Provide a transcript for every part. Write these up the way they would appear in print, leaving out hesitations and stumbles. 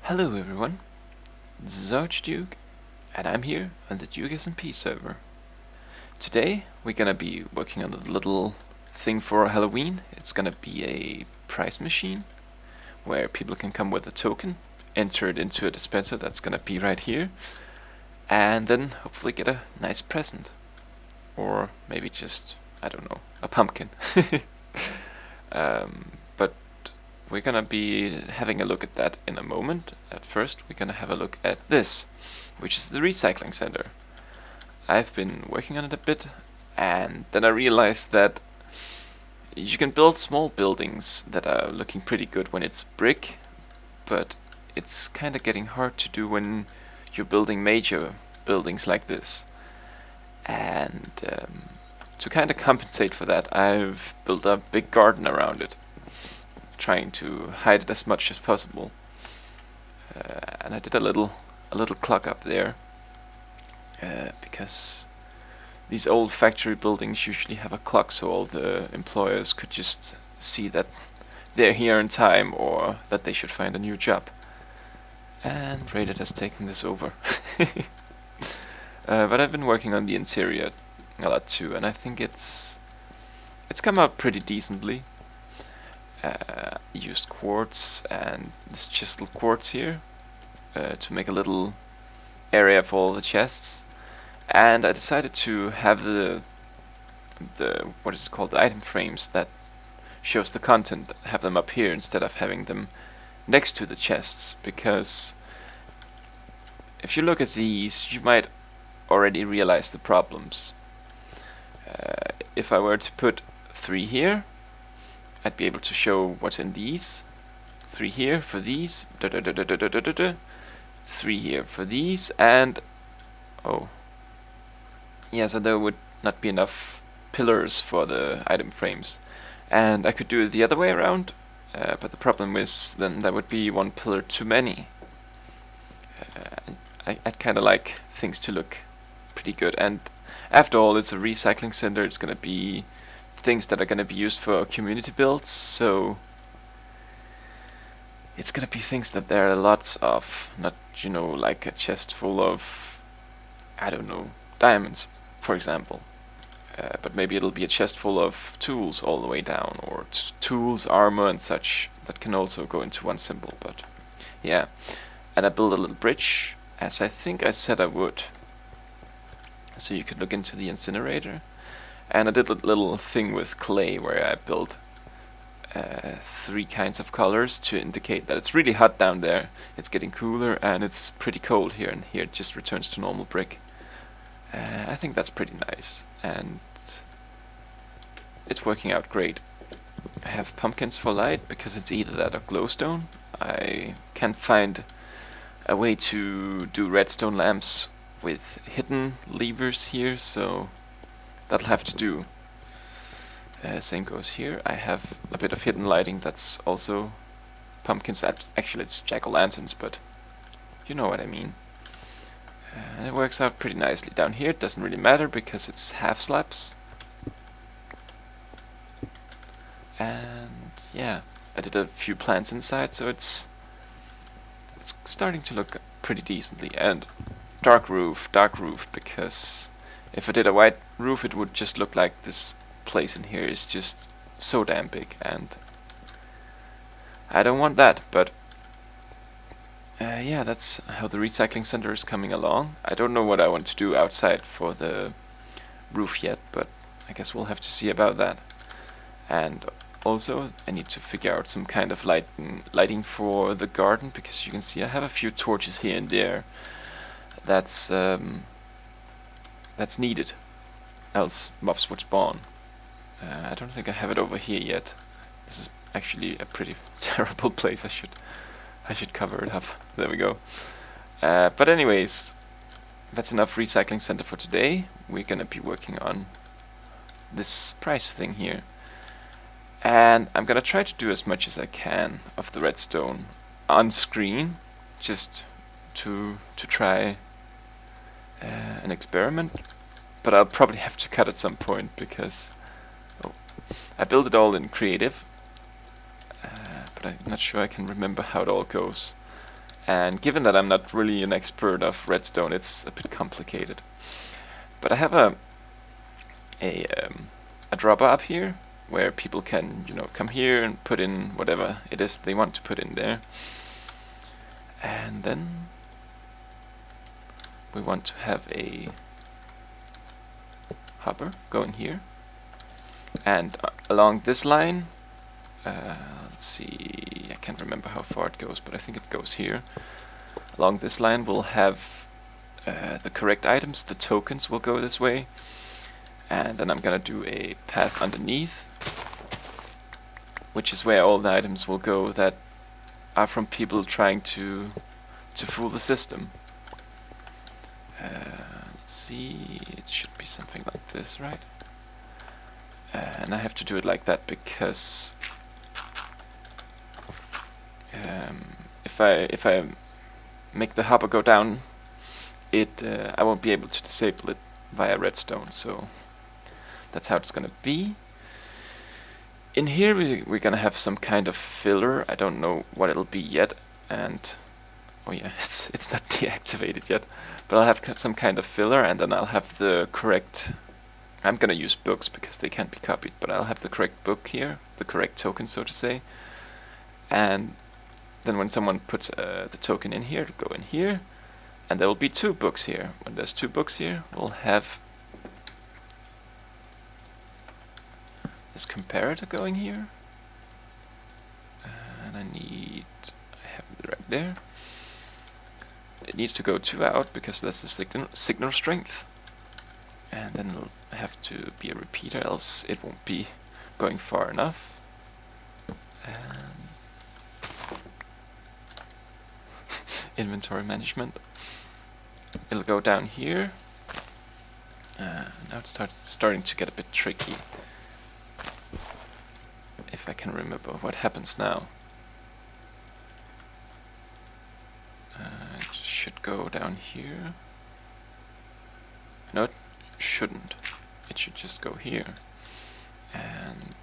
Hello everyone, this is Archduke, and I'm here on the Duke SMP server. Today we're gonna be working on a little thing for Halloween. It's gonna be a prize machine, where people can come with a token, enter it into a dispenser that's gonna be right here, and then hopefully get a nice present. Or maybe just, I don't know, a pumpkin. But we're gonna be having a look at that in a moment. At first, we're gonna have a look at this, which is the recycling center. I've been working on it a bit, and then I realized that you can build small buildings that are looking pretty good when it's brick, but it's kinda getting hard to do when you're building major buildings like this. And to kinda compensate for that, I've built a big garden around it, trying to hide it as much as possible. And I did a little clock up there, because these old factory buildings usually have a clock, so all the employers could just see that they're here in time or that they should find a new job. And Rated has taken this over. But I've been working on the interior a lot too, and I think it's come out pretty decently. Used quartz and this chiseled quartz here to make a little area for all the chests, and I decided to have the what is it called, the item frames that shows the content, have them up here instead of having them next to the chests, because if you look at these you might already realize the problems. If I were to put 3 here, I'd be able to show what's in these. 3 here for these, 3 here for these, and oh yeah, so there would not be enough pillars for the item frames. And I could do it the other way around, but the problem is then there would be 1 pillar too many. I'd kinda like things to look pretty good, and after all, it's a recycling center. It's gonna be things that are gonna be used for community builds, so it's gonna be things that there are lots of, not, you know, like a chest full of, I don't know, diamonds, for example. But maybe it'll be a chest full of tools all the way down, or tools, armor, and such that can also go into one symbol. But yeah, and I built a little bridge, as I think I said I would, so you could look into the incinerator. And I did a little thing with clay where I built 3 kinds of colors to indicate that it's really hot down there, it's getting cooler, and it's pretty cold here, and here it just returns to normal brick. I think that's pretty nice, and it's working out great. I have pumpkins for light because it's either that or glowstone. I can't find a way to do redstone lamps with hidden levers here, so that'll have to do. Same goes here. I have a bit of hidden lighting that's also pumpkins. Actually, it's jack-o'-lanterns, but you know what I mean. And it works out pretty nicely. Down here it doesn't really matter because it's half slabs. And yeah, I did a few plants inside, so it's starting to look pretty decently. And dark roof, because if I did a white roof, it would just look like this place in here is just so damn big, and I don't want that. But yeah, that's how the recycling center is coming along. I don't know what I want to do outside for the roof yet, but I guess we'll have to see about that. And also, I need to figure out some kind of lighting for the garden, because you can see I have a few torches here and there. That's needed, else mobs would spawn. I don't think I have it over here yet. This is actually a pretty terrible place. I should cover it up. There we go. But anyways, that's enough recycling center for today. We're gonna be working on this price thing here, and I'm gonna try to do as much as I can of the redstone on screen, just to try an experiment. But I'll probably have to cut at some point because I built it all in creative, but I'm not sure I can remember how it all goes. And given that I'm not really an expert of redstone, it's a bit complicated. But I have a dropper up here where people can, come here and put in whatever it is they want to put in there. And then we want to have a hopper going here. And along this line, let's see, I can't remember how far it goes, but I think it goes here. Along this line we'll have the correct items, the tokens will go this way. And then I'm gonna do a path underneath, which is where all the items will go that are from people trying to fool the system. Let's see, it should be something like this, right? And I have to do it like that because if I make the hopper go down, I won't be able to disable it via redstone. So that's how it's gonna be. In here we're gonna have some kind of filler. I don't know what it'll be yet, and oh yeah, it's not deactivated yet. But I'll have some kind of filler, and then I'll have the correct. I'm gonna use books because they can't be copied, but I'll have the correct book here, the correct token, so to say. And then when someone puts the token in here, it'll go in here, and there will be 2 books here. When there's 2 books here, we'll have this comparator going here, and I have it right there. It needs to go 2 out because that's the signal strength, and then it'll have to be a repeater, else it won't be going far enough. And inventory management. It'll go down here. Now it's starting to get a bit tricky. If I can remember what happens now. It should go down here. No, it shouldn't. It should just go here. And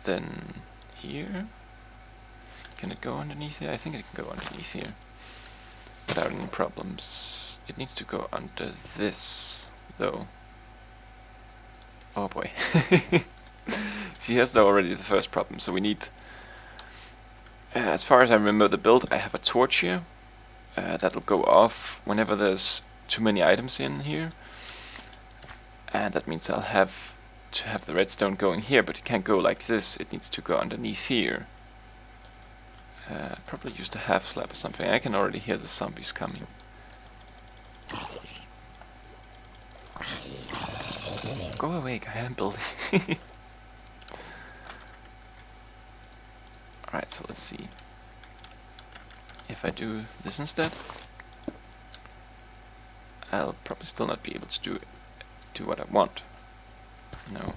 then here. Can it go underneath here? I think it can go underneath here without any problems. It needs to go under this, though. Oh boy. See, here's already the first problem. So we need, as far as I remember the build, I have a torch here that'll go off whenever there's too many items in here, and that means I'll have to have the redstone going here, but it can't go like this. It needs to go underneath here. Probably used a half slab or something. I can already hear the zombies coming. Go away, guy, I'm building. Alright, so let's see. If I do this instead, I'll probably still not be able to do what I want. No.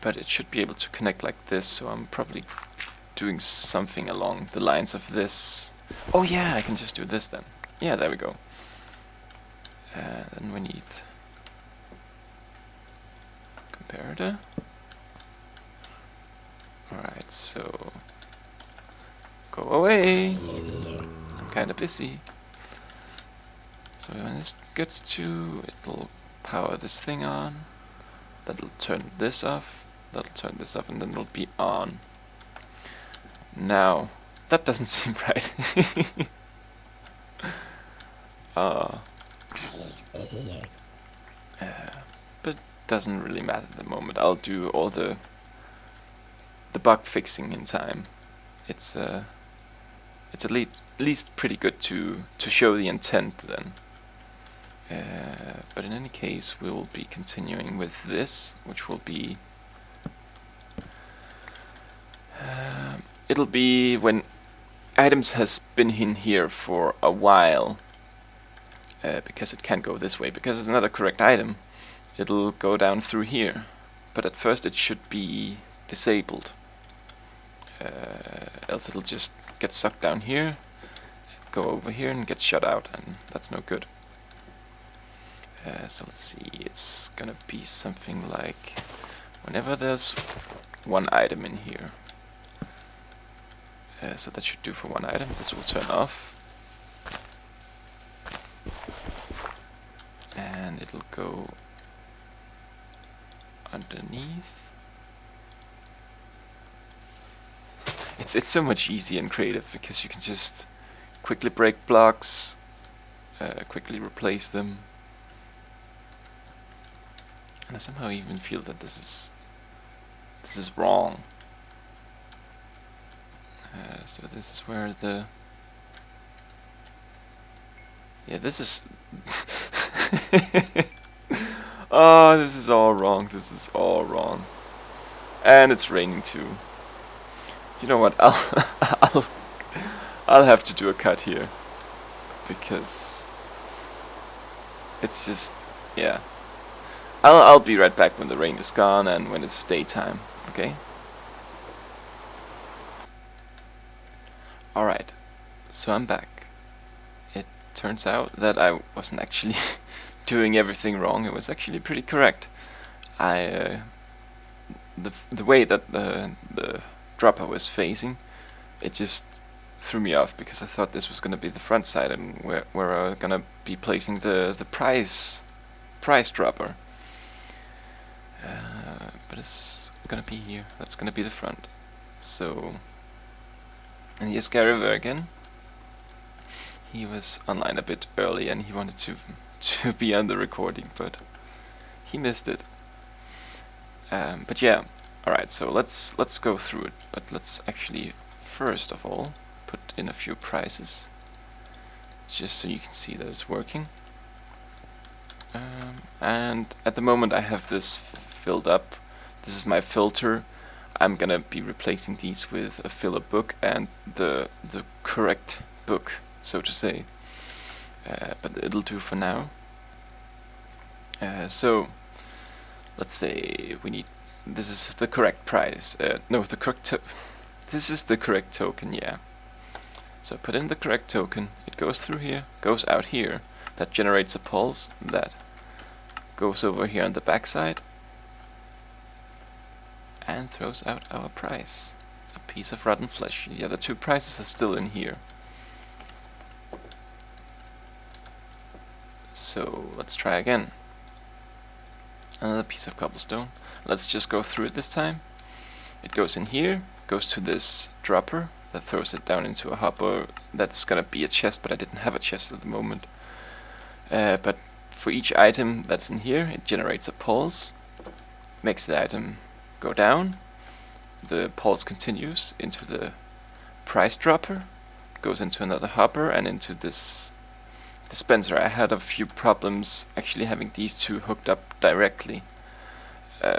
But it should be able to connect like this, so I'm probably doing something along the lines of this. Oh yeah, I can just do this then. Yeah, there we go. Then we need comparator. Alright, so go away. I'm kinda busy. So when this gets to, it'll power this thing on. That'll turn this off. That'll turn this off, and then it'll be on. Now, that doesn't seem right. But doesn't really matter at the moment. I'll do all the bug fixing in time. It's at least pretty good to show the intent then. But in any case, we'll be continuing with this, which will be it'll be when items has been in here for a while, because it can't go this way, because it's not a correct item. It'll go down through here, but at first it should be disabled, else it'll just get sucked down here, go over here and get shut out, and that's no good. So let's see, it's gonna be something like whenever there's one item in here, So that should do for one item. This will turn off. And it'll go underneath. It's so much easier and creative because you can just quickly break blocks, quickly replace them. And I somehow even feel that this is wrong. So this is where the... Yeah, this is... Oh, this is all wrong. This is all wrong. And it's raining too. You know what? I'll have to do a cut here because it's just, yeah. I'll be right back when the rain is gone and when it's daytime. Okay. All right. So I'm back. It turns out that I wasn't actually doing everything wrong. It was actually pretty correct. The way that the dropper was facing, it just threw me off because I thought this was going to be the front side and where I'm going to be placing the price dropper. But it's going to be here. That's going to be the front. So, and here's Gary again. He was online a bit early and he wanted to be on the recording, but he missed it. But yeah, alright, so let's go through it, but let's actually first of all put in a few prices just so you can see that it's working. And at the moment I have this filled up. This is my filter. I'm gonna be replacing these with a filler book and the correct book, so to say. But it'll do for now. So let's say we need, this is the correct price. No, the correct this is the correct token, yeah. So put in the correct token, it goes through here, goes out here, that generates a pulse, that goes over here on the backside, and throws out our price. A piece of rotten flesh. Yeah, the two prices are still in here. So let's try again. Another piece of cobblestone. Let's just go through it this time. It goes in here, goes to this dropper, that throws it down into a hopper. That's gonna be a chest, but I didn't have a chest at the moment. But for each item that's in here, it generates a pulse, makes the item go down. The pulse continues into the price dropper, goes into another hopper and into this dispenser. I had a few problems actually having these two hooked up directly,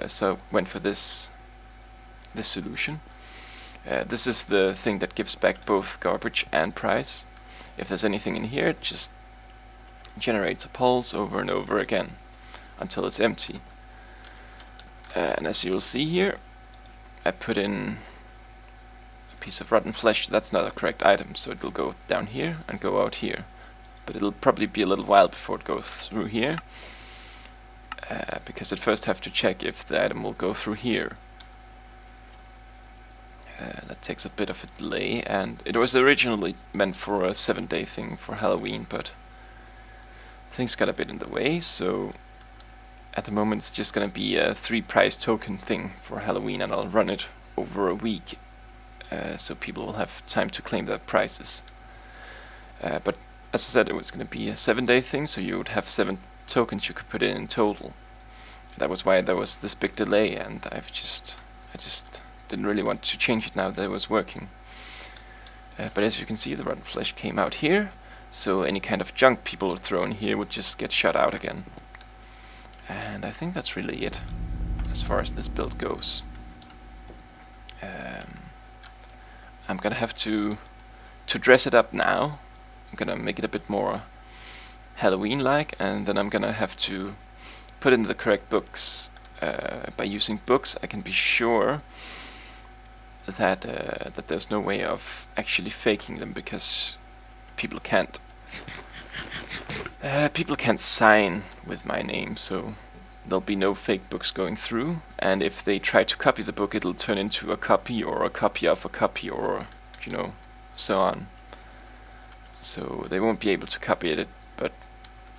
so I went for this solution. This is the thing that gives back both garbage and price. If there's anything in here, it just generates a pulse over and over again until it's empty. And as you will see here, I put in a piece of rotten flesh. That's not a correct item, so it will go down here and go out here. But it'll probably be a little while before it goes through here, because it first have to check if the item will go through here. That takes a bit of a delay, and it was originally meant for a 7-day thing for Halloween, but things got a bit in the way, so at the moment it's just gonna be a 3 price token thing for Halloween, and I'll run it over a week, so people will have time to claim their prizes. But as I said, it was gonna be a 7-day thing, so you would have 7 tokens you could put in total. That was why there was this big delay, and I just didn't really want to change it now that it was working. But as you can see, the rotten flesh came out here, so any kind of junk people would throw in here would just get shut out again. And I think that's really it as far as this build goes. I'm gonna have to dress it up now. I'm gonna make it a bit more Halloween-like, and then I'm gonna have to put in the correct books. By using books, I can be sure that that there's no way of actually faking them, because people can't sign with my name, so there'll be no fake books going through. And if they try to copy the book, it'll turn into a copy or a copy of a copy, or you know, so on. So they won't be able to copy it, but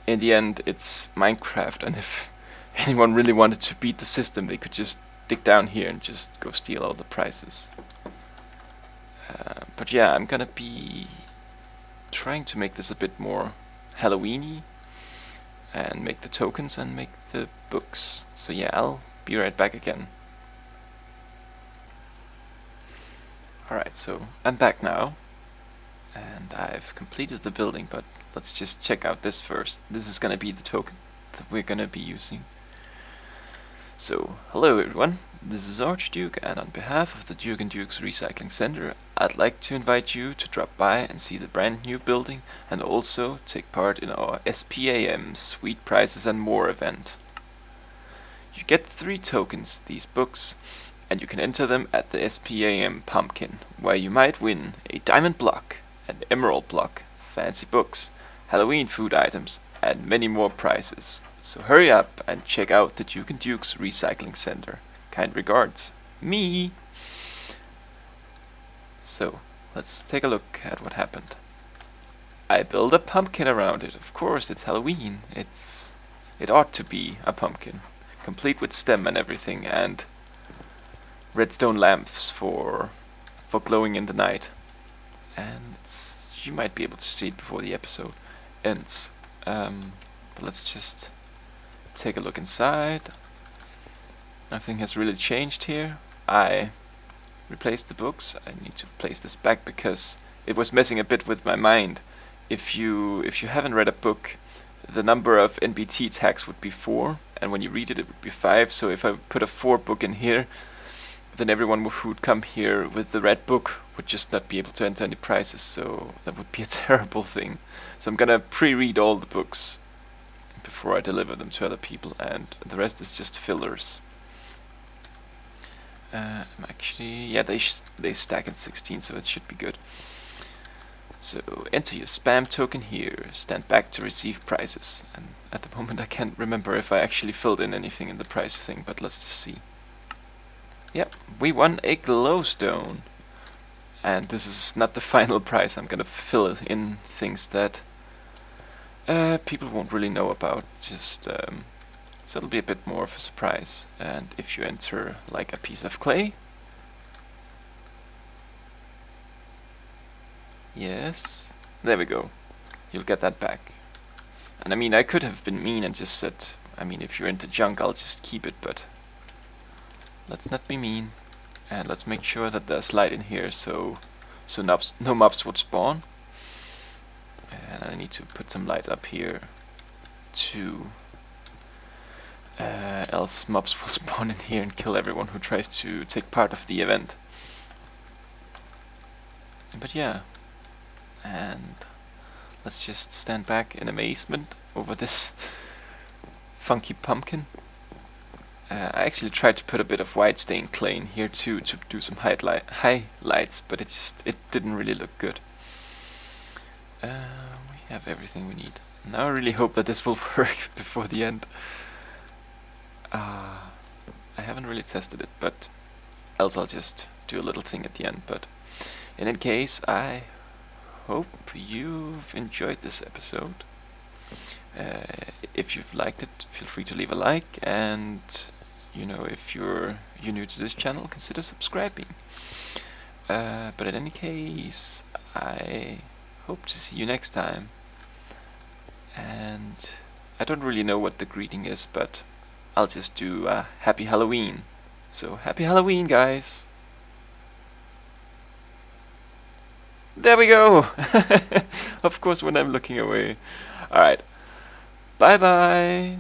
in the end it's Minecraft, and if anyone really wanted to beat the system, they could just dig down here and just go steal all the prizes. But yeah, I'm gonna be trying to make this a bit more Halloween-y, and make the tokens and make the books. So yeah, I'll be right back again. Alright, so I'm back now, and I've completed the building, but let's just check out this first. This is gonna be the token that we're gonna be using. So, hello everyone, this is Archduke, and on behalf of the Duke and Duke's Recycling Center, I'd like to invite you to drop by and see the brand new building, and also take part in our S.P.A.M. Sweet Prizes and More event. You get 3 tokens, these books, and you can enter them at the S.P.A.M. pumpkin, where you might win a diamond block, an emerald block, fancy books, Halloween food items, and many more prizes. So hurry up and check out the Duke and Duke's Recycling Center. Kind regards, me! So, let's take a look at what happened. I built a pumpkin around it. Of course, it's Halloween. It ought to be a pumpkin, complete with stem and everything, and redstone lamps for glowing in the night. And you might be able to see it before the episode ends. But let's just take a look inside. Nothing has really changed here. I replaced the books. I need to place this back because it was messing a bit with my mind. If you haven't read a book, the number of NBT tags would be 4, and when you read it, it would be 5. So if I put a 4 book in here, then everyone who would come here with the red book would just not be able to enter any prizes. So that would be a terrible thing. So I'm gonna pre-read all the books before I deliver them to other people, and the rest is just fillers. Actually, yeah, they stack at 16, so it should be good. So enter your S.P.A.M token here, stand back to receive prizes. And at the moment I can't remember if I actually filled in anything in the prize thing, but let's just see. Yep, we won a glowstone. And this is not the final prize. I'm gonna fill in things that people won't really know about, just so it'll be a bit more of a surprise. And if you enter like a piece of clay, yes, there we go, you'll get that back. And I mean, I could have been mean and just said, I mean, if you're into junk, I'll just keep it, but let's not be mean. And let's make sure that there's light in here, so no mobs would spawn. And I need to put some light up here too, else mobs will spawn in here and kill everyone who tries to take part of the event. But yeah, and let's just stand back in amazement over this funky pumpkin. I actually tried to put a bit of white stained clay in here too to do some highlights, but it didn't really look good. We have everything we need. Now I really hope that this will work before the end. I haven't really tested it, but else I'll just do a little thing at the end. But in any case, I hope you've enjoyed this episode. If you've liked it, feel free to leave a like, and you know, if you're new to this channel, consider subscribing. But in any case, I hope to see you next time. And I don't really know what the greeting is, but I'll just do Happy Halloween. So Happy Halloween, guys! There we go! Of course, when I'm looking away. Alright. Bye bye!